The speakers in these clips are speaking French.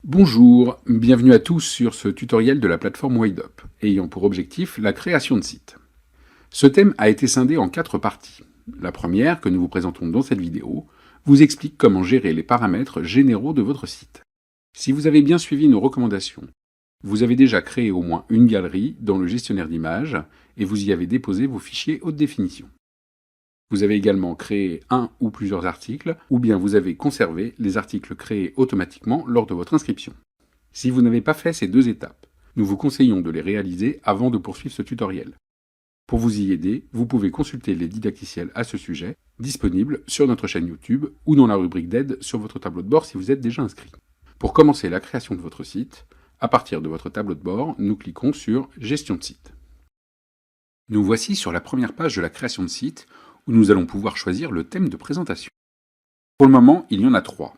Bonjour, bienvenue à tous sur ce tutoriel de la plateforme WideUp, ayant pour objectif la création de sites. Ce thème a été scindé en 4 parties. La première, que nous vous présentons dans cette vidéo, vous explique comment gérer les paramètres généraux de votre site. Si vous avez bien suivi nos recommandations, vous avez déjà créé au moins une galerie dans le gestionnaire d'images et vous y avez déposé vos fichiers haute définition. Vous avez également créé un ou plusieurs articles, ou bien vous avez conservé les articles créés automatiquement lors de votre inscription. Si vous n'avez pas fait ces 2 étapes, nous vous conseillons de les réaliser avant de poursuivre ce tutoriel. Pour vous y aider, vous pouvez consulter les didacticiels à ce sujet, disponibles sur notre chaîne YouTube ou dans la rubrique d'aide sur votre tableau de bord si vous êtes déjà inscrit. Pour commencer la création de votre site, à partir de votre tableau de bord, nous cliquons sur Gestion de site. Nous voici sur la première page de la création de site, où nous allons pouvoir choisir le thème de présentation. Pour le moment, il y en a 3.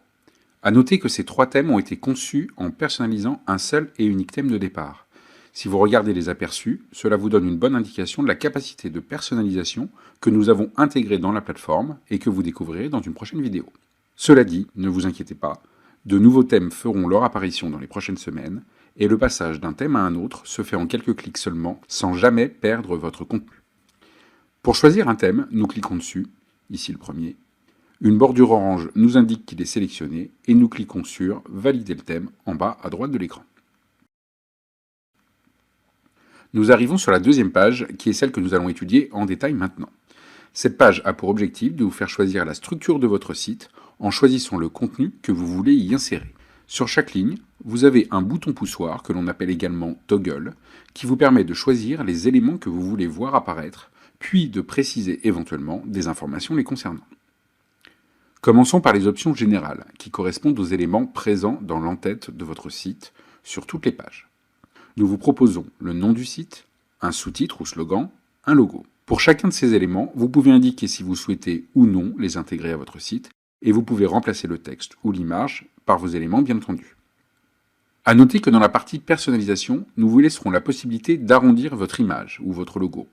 À noter que ces 3 thèmes ont été conçus en personnalisant un seul et unique thème de départ. Si vous regardez les aperçus, cela vous donne une bonne indication de la capacité de personnalisation que nous avons intégrée dans la plateforme et que vous découvrirez dans une prochaine vidéo. Cela dit, ne vous inquiétez pas, de nouveaux thèmes feront leur apparition dans les prochaines semaines et le passage d'un thème à un autre se fait en quelques clics seulement, sans jamais perdre votre contenu. Pour choisir un thème, nous cliquons dessus, ici le premier. Une bordure orange nous indique qu'il est sélectionné et nous cliquons sur « Valider le thème » en bas à droite de l'écran. Nous arrivons sur la deuxième page, qui est celle que nous allons étudier en détail maintenant. Cette page a pour objectif de vous faire choisir la structure de votre site en choisissant le contenu que vous voulez y insérer. Sur chaque ligne, vous avez un bouton poussoir que l'on appelle également « toggle » qui vous permet de choisir les éléments que vous voulez voir apparaître puis de préciser éventuellement des informations les concernant. Commençons par les options générales, qui correspondent aux éléments présents dans l'entête de votre site sur toutes les pages. Nous vous proposons le nom du site, un sous-titre ou slogan, un logo. Pour chacun de ces éléments, vous pouvez indiquer si vous souhaitez ou non les intégrer à votre site, et vous pouvez remplacer le texte ou l'image par vos éléments bien entendu. À noter que dans la partie personnalisation, nous vous laisserons la possibilité d'arrondir votre image ou votre logo.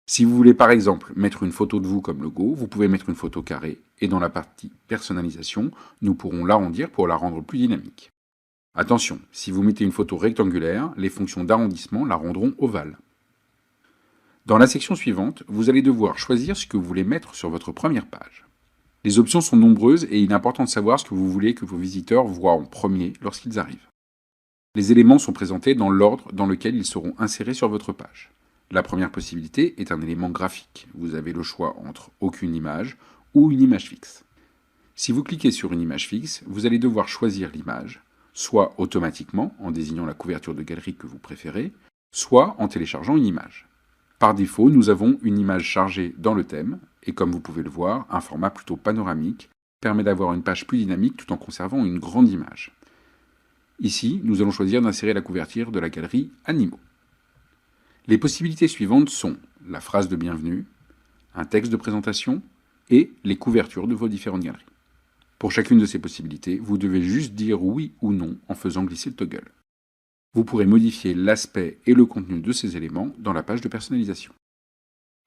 Si vous voulez par exemple mettre une photo de vous comme logo, vous pouvez mettre une photo carrée, et dans la partie personnalisation, nous pourrons l'arrondir pour la rendre plus dynamique. Attention, si vous mettez une photo rectangulaire, les fonctions d'arrondissement la rendront ovale. Dans la section suivante, vous allez devoir choisir ce que vous voulez mettre sur votre première page. Les options sont nombreuses et il est important de savoir ce que vous voulez que vos visiteurs voient en premier lorsqu'ils arrivent. Les éléments sont présentés dans l'ordre dans lequel ils seront insérés sur votre page. La première possibilité est un élément graphique. Vous avez le choix entre aucune image ou une image fixe. Si vous cliquez sur une image fixe, vous allez devoir choisir l'image, soit automatiquement en désignant la couverture de galerie que vous préférez, soit en téléchargeant une image. Par défaut, nous avons une image chargée dans le thème, et comme vous pouvez le voir, un format plutôt panoramique permet d'avoir une page plus dynamique tout en conservant une grande image. Ici, nous allons choisir d'insérer la couverture de la galerie Animaux. Les possibilités suivantes sont la phrase de bienvenue, un texte de présentation et les couvertures de vos différentes galeries. Pour chacune de ces possibilités, vous devez juste dire oui ou non en faisant glisser le toggle. Vous pourrez modifier l'aspect et le contenu de ces éléments dans la page de personnalisation.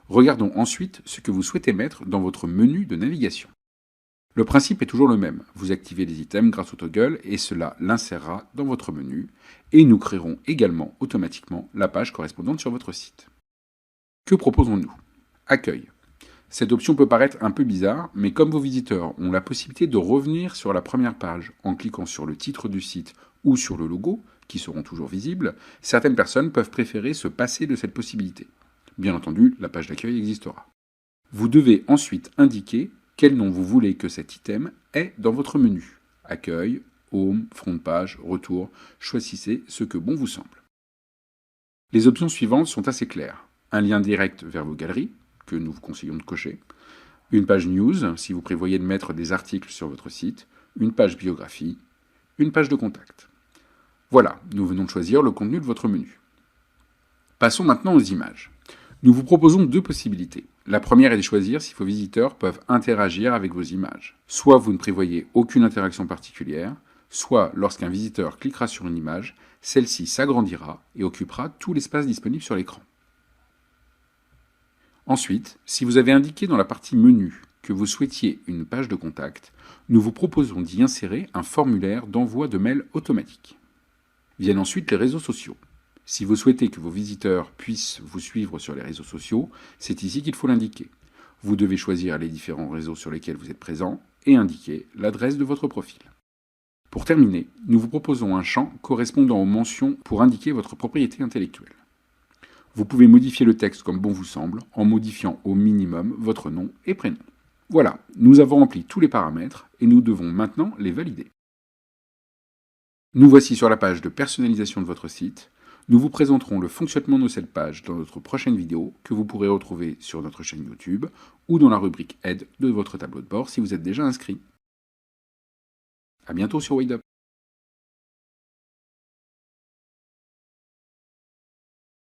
Regardons ensuite ce que vous souhaitez mettre dans votre menu de navigation. Le principe est toujours le même, vous activez les items grâce au toggle et cela l'insérera dans votre menu et nous créerons également automatiquement la page correspondante sur votre site. Que proposons-nous? Accueil. Cette option peut paraître un peu bizarre, mais comme vos visiteurs ont la possibilité de revenir sur la première page en cliquant sur le titre du site ou sur le logo, qui seront toujours visibles, certaines personnes peuvent préférer se passer de cette possibilité. Bien entendu, la page d'accueil existera. Vous devez ensuite indiquer quel nom vous voulez que cet item ait dans votre menu. Accueil, Home, Front de page, Retour, choisissez ce que bon vous semble. Les options suivantes sont assez claires. Un lien direct vers vos galeries, que nous vous conseillons de cocher. Une page news, si vous prévoyez de mettre des articles sur votre site. Une page biographie. Une page de contact. Voilà, nous venons de choisir le contenu de votre menu. Passons maintenant aux images. Nous vous proposons 2 possibilités. La première est de choisir si vos visiteurs peuvent interagir avec vos images. Soit vous ne prévoyez aucune interaction particulière, soit lorsqu'un visiteur cliquera sur une image, celle-ci s'agrandira et occupera tout l'espace disponible sur l'écran. Ensuite, si vous avez indiqué dans la partie menu que vous souhaitiez une page de contact, nous vous proposons d'y insérer un formulaire d'envoi de mail automatique. Viennent ensuite les réseaux sociaux. Si vous souhaitez que vos visiteurs puissent vous suivre sur les réseaux sociaux, c'est ici qu'il faut l'indiquer. Vous devez choisir les différents réseaux sur lesquels vous êtes présent et indiquer l'adresse de votre profil. Pour terminer, nous vous proposons un champ correspondant aux mentions pour indiquer votre propriété intellectuelle. Vous pouvez modifier le texte comme bon vous semble en modifiant au minimum votre nom et prénom. Voilà, nous avons rempli tous les paramètres et nous devons maintenant les valider. Nous voici sur la page de personnalisation de votre site. Nous vous présenterons le fonctionnement de cette page dans notre prochaine vidéo que vous pourrez retrouver sur notre chaîne YouTube ou dans la rubrique Aide de votre tableau de bord si vous êtes déjà inscrit. À bientôt sur Wade Up.